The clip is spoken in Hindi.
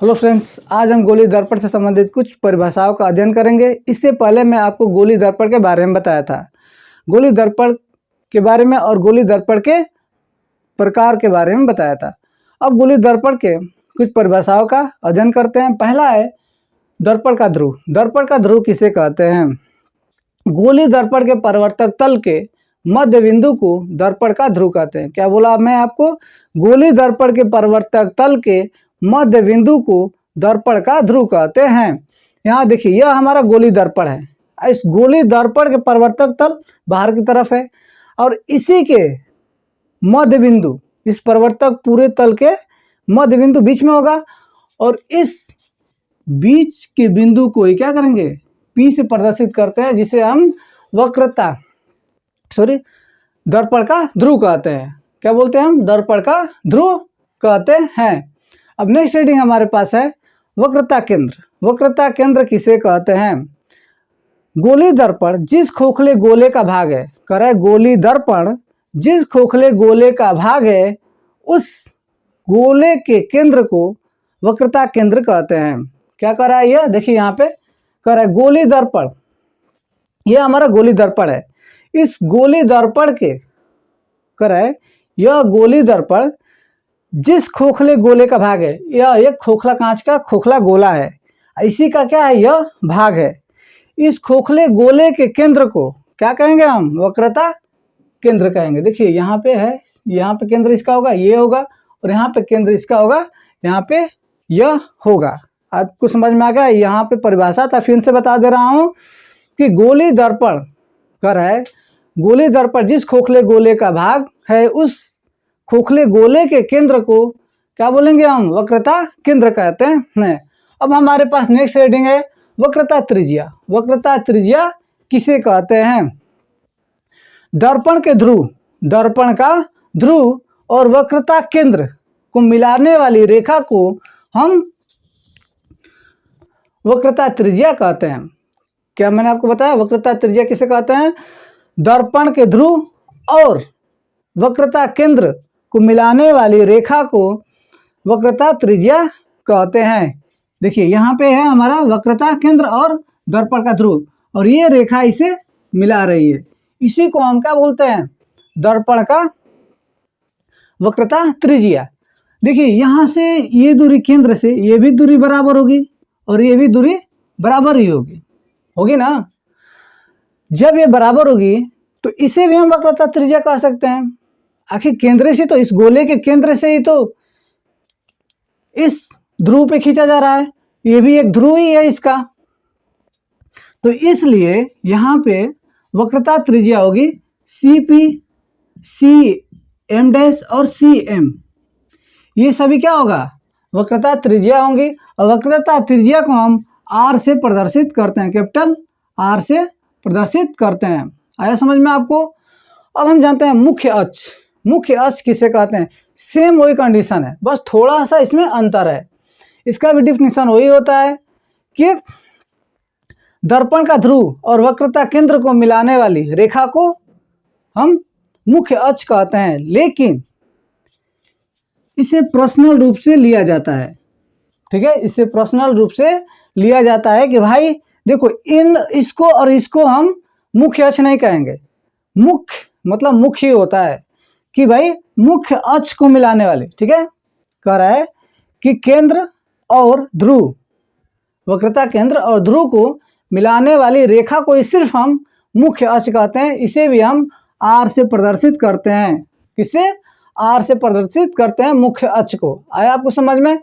हेलो फ्रेंड्स, आज हम गोली दर्पण से संबंधित कुछ परिभाषाओं का अध्ययन करेंगे। इससे पहले मैं आपको गोली दर्पण के बारे में बताया था, गोली दर्पण के बारे में और गोली दर्पण के प्रकार के बारे में बताया था। अब गोली दर्पण के कुछ परिभाषाओं का अध्ययन करते हैं। पहला है दर्पण का ध्रुव। दर्पण का ध्रुव किसे कहते हैं? गोली दर्पण के परावर्तक तल के मध्य बिंदु को दर्पण का ध्रुव कहते हैं। क्या बोला मैं आपको? गोली दर्पण के परावर्तक तल के मध्य बिंदु को दर्पण का ध्रुव कहते हैं। यहाँ देखिए, यह हमारा गोली दर्पण है। इस गोली दर्पण के परावर्तक तल बाहर की तरफ है और इसी के मध्य बिंदु, इस परावर्तक पूरे तल के मध्य बिंदु बीच में होगा और इस बीच के बिंदु को ही क्या करेंगे? P से प्रदर्शित करते हैं, जिसे हम वक्रता दर्पण का ध्रुव कहते हैं। क्या बोलते हैं हम? दर्पण का ध्रुव कहते हैं। अब नेक्स्ट रीडिंग हमारे पास है वक्रता केंद्र। वक्रता केंद्र किसे कहते हैं? गोली दर्पण जिस खोखले गोले का भाग है, करे गोली दर्पण जिस खोखले गोले का भाग है उस गोले के केंद्र को वक्रता केंद्र कहते हैं। क्या कर रहा है यह? देखिए यहाँ पे कर रहा है गोली दर्पण, यह हमारा गोली दर्पण है। इस गोली दर्पण के कर है यह गोली दर्पण जिस खोखले गोले का भाग है, यह एक खोखला कांच का खोखला गोला है, इसी का क्या है? यह भाग है। इस खोखले गोले के केंद्र को क्या कहेंगे हम? वक्रता केंद्र कहेंगे। देखिए यहाँ पे है, यहाँ पे केंद्र इसका होगा, ये होगा, और यहाँ पे केंद्र इसका होगा, यहाँ पे यह होगा। आपको समझ में आ गया? यहाँ पे परिभाषा था, फिर से बता दे रहा हूँ कि गोली दर्पण कर है गोली दर्पण जिस खोखले गोले का भाग है उस खोखले गोले के केंद्र को क्या बोलेंगे हम? वक्रता केंद्र कहते हैं। अब हमारे पास नेक्स्ट रीडिंग है वक्रता त्रिज्या। वक्रता त्रिज्या किसे कहते हैं? दर्पण के ध्रुव, दर्पण का ध्रुव और वक्रता केंद्र को मिलाने वाली रेखा को हम वक्रता त्रिज्या कहते हैं। क्या मैंने आपको बताया? वक्रता त्रिज्या किसे कहते हैं? दर्पण के ध्रुव और वक्रता केंद्र को मिलाने वाली रेखा को वक्रता त्रिज्या कहते हैं। देखिए यहाँ पे है हमारा वक्रता केंद्र और दर्पण का ध्रुव, और ये रेखा इसे मिला रही है, इसी को हम क्या बोलते हैं? दर्पण का वक्रता त्रिज्या। देखिए यहाँ से ये दूरी केंद्र से ये भी दूरी बराबर होगी और ये भी दूरी बराबर ही होगी ना। जब ये बराबर होगी तो इसे भी हम वक्रता त्रिज्या कह सकते हैं। आखिर केंद्र से तो, इस गोले के केंद्र से ही तो इस ध्रुव पे खींचा जा रहा है, ये भी एक ध्रुव ही है इसका, तो इसलिए यहाँ पे वक्रता त्रिज्या होगी CP, CM डैश और CM, ये सभी क्या होगा? वक्रता त्रिज्या होंगी। और वक्रता त्रिज्या को हम R से प्रदर्शित करते हैं, कैपिटल R से प्रदर्शित करते हैं। आया समझ में आपको? अब हम जानते हैं मुख्य अक्ष। मुख्य अक्ष किसे कहते हैं? सेम वही कंडीशन है, बस थोड़ा सा इसमें अंतर है। इसका भी डिफिनीशन वही होता है कि दर्पण का ध्रुव और वक्रता केंद्र को मिलाने वाली रेखा को हम मुख्य अक्ष कहते हैं, लेकिन इसे पर्सनल रूप से लिया जाता है। ठीक है, इसे पर्सनल रूप से लिया जाता है कि भाई देखो, इसको और इसको हम मुख्य अक्ष नहीं कहेंगे। मुख्य मतलब मुख्य ही होता है कि भाई मुख्य अक्ष को मिलाने वाली, ठीक है, कह रहा है कि केंद्र और ध्रुव, वक्रता केंद्र और ध्रुव को मिलाने वाली रेखा को सिर्फ हम मुख्य अक्ष कहते हैं। इसे भी हम R से प्रदर्शित करते हैं। किससे? R से प्रदर्शित करते हैं मुख्य अक्ष को। आया आपको समझ में?